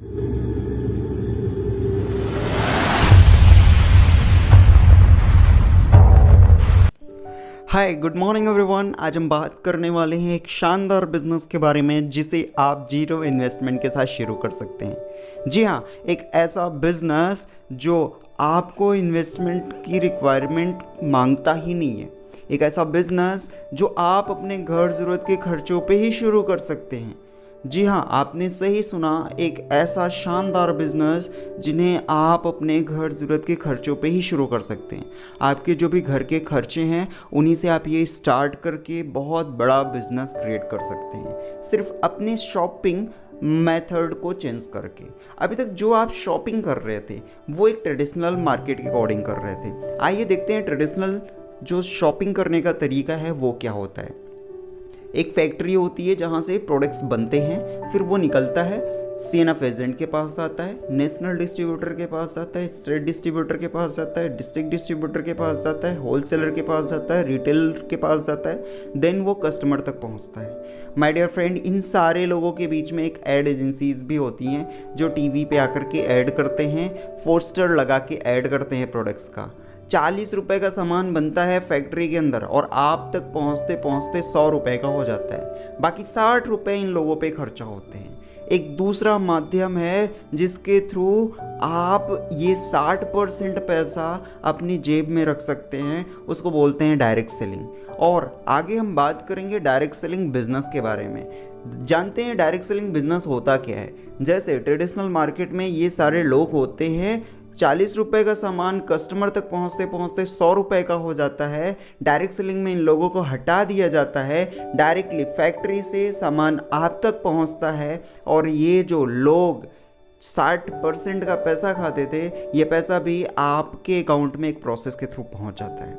Hi good morning everyone. आज हम बात करने वाले हैं एक शानदार बिजनेस के बारे में जिसे आप जीरो इन्वेस्टमेंट के साथ शुरू कर सकते हैं। जी हाँ, एक ऐसा बिजनेस जो आपको इन्वेस्टमेंट की रिक्वायरमेंट मांगता ही नहीं है। एक ऐसा बिजनेस जो आप अपने घर ज़रूरत के खर्चों पे ही शुरू कर सकते हैं। जी हाँ, आपने सही सुना, एक ऐसा शानदार बिजनेस जिन्हें आप अपने घर ज़रूरत के खर्चों पे ही शुरू कर सकते हैं। आपके जो भी घर के खर्चे हैं उन्हीं से आप ये स्टार्ट करके बहुत बड़ा बिजनेस क्रिएट कर सकते हैं, सिर्फ अपनी शॉपिंग मेथड को चेंज करके। अभी तक जो आप शॉपिंग कर रहे थे वो एक ट्रेडिशनल मार्केट के अकॉर्डिंग कर रहे थे। आइए देखते हैं ट्रेडिशनल जो शॉपिंग करने का तरीका है वो क्या होता है। एक फैक्ट्री होती है जहाँ से प्रोडक्ट्स बनते हैं, फिर वो निकलता है, सीएनएफ एजेंट के पास आता है, नेशनल डिस्ट्रीब्यूटर के पास आता है, स्टेट डिस्ट्रीब्यूटर के पास आता है, डिस्ट्रिक्ट डिस्ट्रीब्यूटर के पास आता है, होलसेलर के पास आता है, रिटेलर के पास आता है, देन वो कस्टमर तक पहुंचता है। माय डियर फ्रेंड, इन सारे लोगों के बीच में एक एड एजेंसीज भी होती हैं जो टीवी पे आकर के ऐड करते हैं, पोस्टर लगा के ऐड करते हैं प्रोडक्ट्स का। 40 रुपए का सामान बनता है फैक्ट्री के अंदर और आप तक पहुंचते पहुंचते 100 रुपए का हो जाता है। बाकी 60 रुपए इन लोगों पे खर्चा होते हैं। एक दूसरा माध्यम है जिसके थ्रू आप ये 60% पैसा अपनी जेब में रख सकते हैं, उसको बोलते हैं डायरेक्ट सेलिंग। और आगे हम बात करेंगे डायरेक्ट सेलिंग बिजनेस के बारे में। जानते हैं डायरेक्ट सेलिंग बिजनेस होता क्या है। जैसे ट्रेडिशनल मार्केट में ये सारे लोग होते हैं, 40 रुपए का सामान कस्टमर तक पहुंचते पहुंचते 100 रुपए का हो जाता है। डायरेक्ट सेलिंग में इन लोगों को हटा दिया जाता है, डायरेक्टली फैक्ट्री से सामान आप तक पहुंचता है और ये जो लोग 60% का पैसा खाते थे, ये पैसा भी आपके अकाउंट में एक प्रोसेस के थ्रू पहुंच जाता है।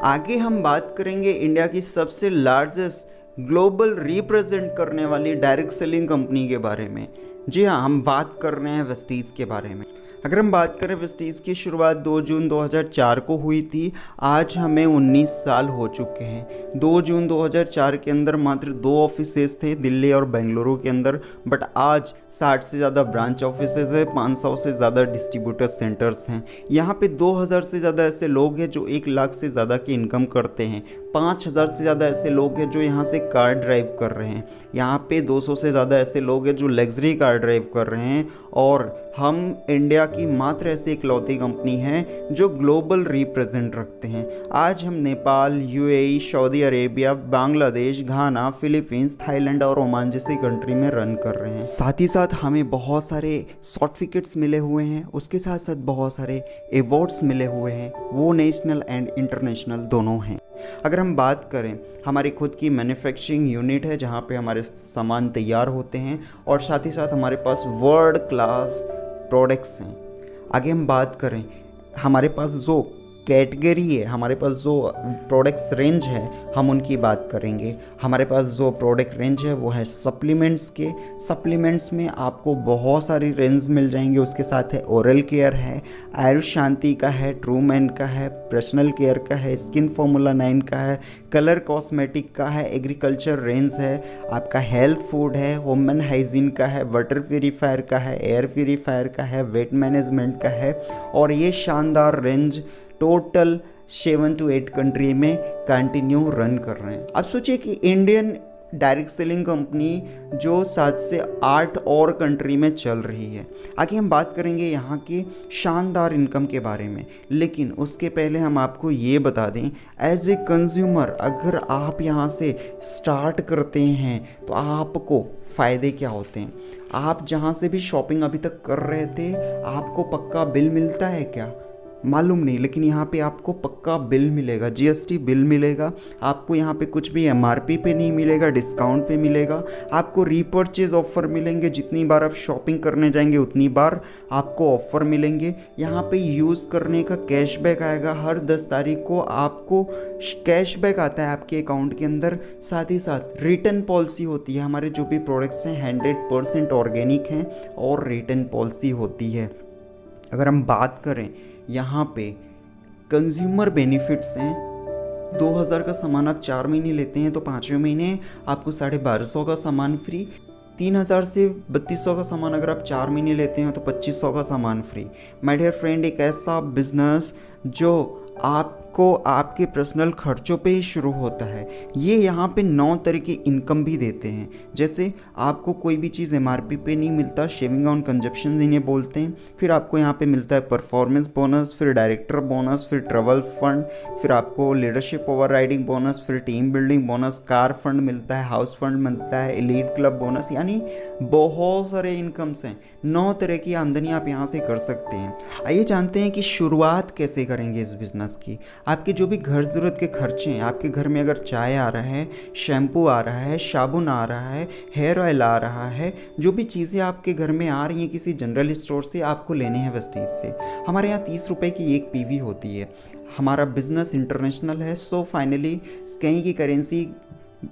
आगे हम बात करेंगे इंडिया की सबसे लार्जेस्ट ग्लोबल रिप्रेजेंट करने वाली डायरेक्ट सेलिंग कंपनी के बारे में। जी हाँ, हम बात कर रहे हैं वेस्टीज़ के बारे में। अगर हम बात करें, वेस्टीज़ की शुरुआत 2 जून 2004 को हुई थी। आज हमें 19 साल हो चुके हैं। 2 जून 2004 के अंदर मात्र 2 ऑफिसेज थे, दिल्ली और बेंगलुरु के अंदर, बट आज 60 से ज़्यादा ब्रांच ऑफिसेज है, 500 से ज़्यादा डिस्ट्रीब्यूटर सेंटर्स हैं। यहाँ पे 2000 से ज़्यादा ऐसे लोग हैं जो 1 लाख से ज़्यादा की इनकम करते हैं। 5000 से ज़्यादा ऐसे लोग हैं जो यहाँ से कार ड्राइव कर रहे हैं। यहाँ पे 200 से ज़्यादा ऐसे लोग हैं जो लग्जरी कार ड्राइव कर रहे हैं। और हम इंडिया की मात्र ऐसी इकलौती कंपनी है जो ग्लोबल रिप्रेजेंट रखते हैं। आज हम Nepal, UAE, Saudi Arabia, Bangladesh, Ghana, Philippines, Thailand और ओमान जैसी कंट्री में रन कर रहे हैं। साथ ही साथ हमें बहुत सारे सर्टिफिकेट्स मिले हुए हैं, उसके साथ साथ बहुत सारे अवार्ड्स मिले हुए हैं, वो नेशनल एंड इंटरनेशनल दोनों हैं। अगर हम बात करें, हमारी खुद की मैन्युफैक्चरिंग यूनिट है जहाँ पे हमारे सामान तैयार होते हैं और साथ ही साथ हमारे पास वर्ल्ड क्लास प्रोडक्ट्स हैं। आगे हम बात करें, हमारे पास जो कैटेगरी है, हमारे पास जो प्रोडक्ट्स रेंज है, हम उनकी बात करेंगे। हमारे पास जो प्रोडक्ट रेंज है वो है सप्लीमेंट्स के। सप्लीमेंट्स में आपको बहुत सारी रेंज मिल जाएंगे। उसके साथ है ओरल केयर है, आयुष शांति का है, ट्रूमैन का है, पर्सनल केयर का है, स्किन फॉर्मूला 9 का है, कलर कॉस्मेटिक का है, एग्रीकल्चर रेंज है, आपका हेल्थ फूड है, वुमेन हाइजीन का है, वाटर प्यूरीफायर का है, एयर प्यूरीफायर का है, वेट मैनेजमेंट का है। और ये शानदार रेंज टोटल 7 to 8 कंट्री में कंटिन्यू रन कर रहे हैं। अब सोचिए कि इंडियन डायरेक्ट सेलिंग कंपनी जो 7 से 8 और कंट्री में चल रही है। आगे हम बात करेंगे यहाँ की शानदार इनकम के बारे में, लेकिन उसके पहले हम आपको ये बता दें, एज ए कंज्यूमर अगर आप यहाँ से स्टार्ट करते हैं तो आपको फ़ायदे क्या होते हैं। आप जहाँ से भी शॉपिंग अभी तक कर रहे थे, आपको पक्का बिल मिलता है क्या, मालूम नहीं, लेकिन यहाँ पे आपको पक्का बिल मिलेगा, जीएसटी बिल मिलेगा। आपको यहाँ पे कुछ भी एमआरपी पे नहीं मिलेगा, डिस्काउंट पे मिलेगा। आपको रीपर्चेज ऑफ़र मिलेंगे, जितनी बार आप शॉपिंग करने जाएंगे उतनी बार आपको ऑफ़र मिलेंगे। यहाँ पे यूज़ करने का कैशबैक आएगा, हर 10 तारीख को आपको कैशबैक आता है आपके अकाउंट के अंदर। साथ ही साथ रिटर्न पॉलिसी होती है, हमारे जो भी प्रोडक्ट्स हैं 100% ऑर्गेनिक हैं और रिटर्न पॉलिसी होती है। अगर हम बात करें यहाँ पे कंज्यूमर बेनिफिट्स हैं, 2000 का सामान आप 4 महीने लेते हैं तो 5वें महीने आपको 1250 का सामान फ्री, 3000 से 3200 का सामान अगर आप 4 महीने लेते हैं तो 2500 का सामान फ्री। माय डियर फ्रेंड, एक ऐसा बिजनेस जो आपको आपके पर्सनल खर्चों पे ही शुरू होता है। ये यहाँ पे 9 तरह की इनकम भी देते हैं। जैसे आपको कोई भी चीज़ MRP पे नहीं मिलता, शेविंग ऑन कंजप्शन इन्हें बोलते हैं। फिर आपको यहाँ पे मिलता है परफॉर्मेंस बोनस, फिर डायरेक्टर बोनस, फिर ट्रैवल फंड, फिर आपको लीडरशिप ओवर राइडिंग बोनस, फिर team building bonus, car fund मिलता है, हाउस फंड मिलता है, एलीट क्लब बोनस, यानी बहुत सारे इनकम्स हैं। 9 तरह की आमदनी आप यहाँ से कर सकते हैं। आइए जानते हैं कि शुरुआत कैसे करेंगे इस बिज़नेस की। आपके जो भी घर ज़रूरत के खर्चे हैं, आपके घर में अगर चाय आ रहा है, शैम्पू आ रहा है, साबुन आ रहा है, हेयर ऑयल आ रहा है, जो भी चीज़ें आपके घर में आ रही हैं किसी जनरल स्टोर से, आपको लेने हैं वेस्टीज से। हमारे यहाँ 30 रुपये की एक पीवी होती है। हमारा बिज़नेस इंटरनेशनल है, सो फाइनली कहीं की करेंसी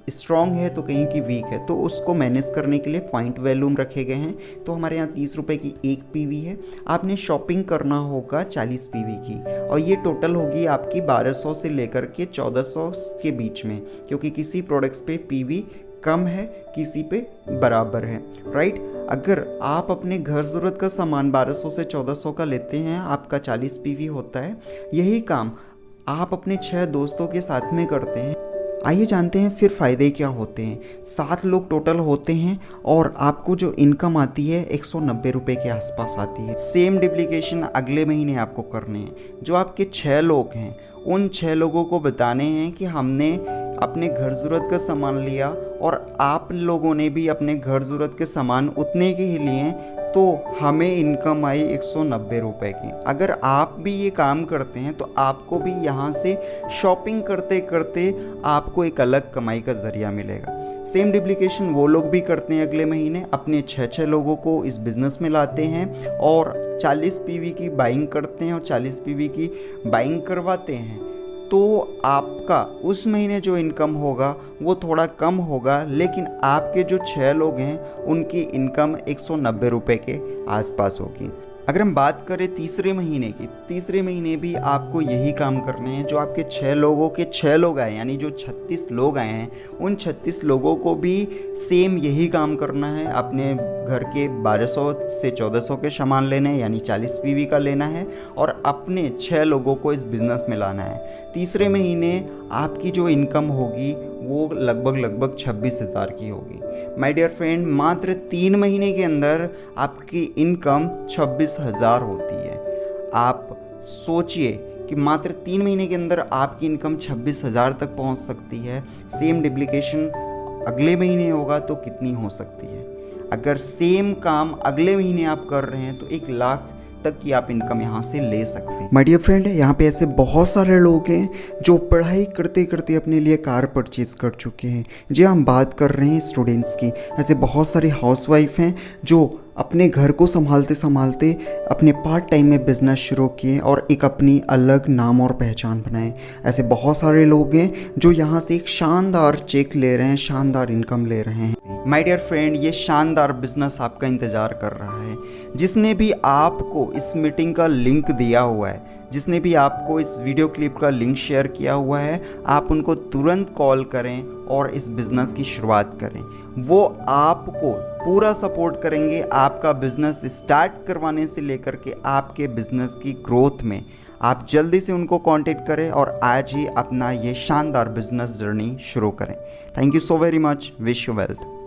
स्ट्रॉन्ग है तो कहीं की वीक है, तो उसको मैनेज करने के लिए पॉइंट वैल्यूम रखे गए हैं। तो हमारे यहाँ 30 रुपये की एक पीवी है। आपने शॉपिंग करना होगा 40 पीवी की, और ये टोटल होगी आपकी 1200 से लेकर के 1400 के बीच में, क्योंकि किसी प्रोडक्ट्स पे पीवी कम है, किसी पे बराबर है, राइट। अगर आप अपने घर ज़रूरत का सामान 1200 से 1400 का लेते हैं, आपका 40 पीवी होता है। यही काम आप अपने 6 दोस्तों के साथ में करते हैं। आइए जानते हैं फिर फ़ायदे क्या होते हैं। 7 लोग टोटल होते हैं और आपको जो इनकम आती है 190 रुपये के आसपास आती है। सेम डुप्लीकेशन अगले महीने आपको करने हैं। जो आपके 6 लोग हैं, उन 6 लोगों को बताने हैं कि हमने अपने घर ज़रूरत का सामान लिया और आप लोगों ने भी अपने घर ज़रूरत के सामान उतने के ही लिए, तो हमें इनकम आई 190 रुपये की। अगर आप भी ये काम करते हैं तो आपको भी यहाँ से शॉपिंग करते करते आपको एक अलग कमाई का ज़रिया मिलेगा। सेम डुप्लीकेशन वो लोग भी करते हैं अगले महीने, अपने 6 लोगों को इस बिज़नेस में लाते हैं और 40 पीवी की बाइंग करते हैं और 40 पीवी की बाइंग करवाते हैं। तो आपका उस महीने जो इनकम होगा वो थोड़ा कम होगा, लेकिन आपके जो 6 लोग हैं उनकी इनकम 190 रुपये के आसपास होगी। अगर हम बात करें तीसरे महीने की, तीसरे महीने भी आपको यही काम करने हैं। जो आपके 6 लोगों के 6 लोग आए, यानी जो 36 लोग आए हैं, उन 36 लोगों को भी सेम यही काम करना है। अपने घर के 1200 से 1400 के सामान लेने हैं, यानी 40 पीवी का लेना है, और अपने 6 लोगों को इस बिज़नेस में लाना है। तीसरे महीने आपकी जो इनकम होगी वो लगभग 26,000 की होगी। माय डियर फ्रेंड, मात्र 3 महीने के अंदर आपकी इनकम 26,000 होती है। आप सोचिए कि मात्र 3 महीने के अंदर आपकी इनकम 26,000 तक पहुंच सकती है। सेम डुप्लीकेशन अगले महीने होगा तो कितनी हो सकती है। अगर सेम काम अगले महीने आप कर रहे हैं तो 1 लाख तक की आप इनकम यहाँ से ले सकते हैं। माय डियर फ्रेंड, यहाँ पे ऐसे बहुत सारे लोग हैं जो पढ़ाई करते करते अपने लिए कार परचेज़ कर चुके हैं। जी, हम बात कर रहे हैं स्टूडेंट्स की। ऐसे बहुत सारी हाउसवाइफ हैं जो अपने घर को संभालते संभालते अपने पार्ट टाइम में बिज़नेस शुरू किए और एक अपनी अलग नाम और पहचान बनाए। ऐसे बहुत सारे लोग हैं जो यहाँ से एक शानदार चेक ले रहे हैं, शानदार इनकम ले रहे हैं। माय डियर फ्रेंड, ये शानदार बिजनेस आपका इंतज़ार कर रहा है। जिसने भी आपको इस मीटिंग का लिंक दिया हुआ है, जिसने भी आपको इस वीडियो क्लिप का लिंक शेयर किया हुआ है, आप उनको तुरंत कॉल करें और इस बिज़नेस की शुरुआत करें। वो आपको पूरा सपोर्ट करेंगे आपका बिज़नेस स्टार्ट करवाने से लेकर के आपके बिज़नेस की ग्रोथ में। आप जल्दी से उनको कांटेक्ट करें और आज ही अपना ये शानदार बिज़नेस जर्नी शुरू करें। Thank you so very much. Wish you wealth.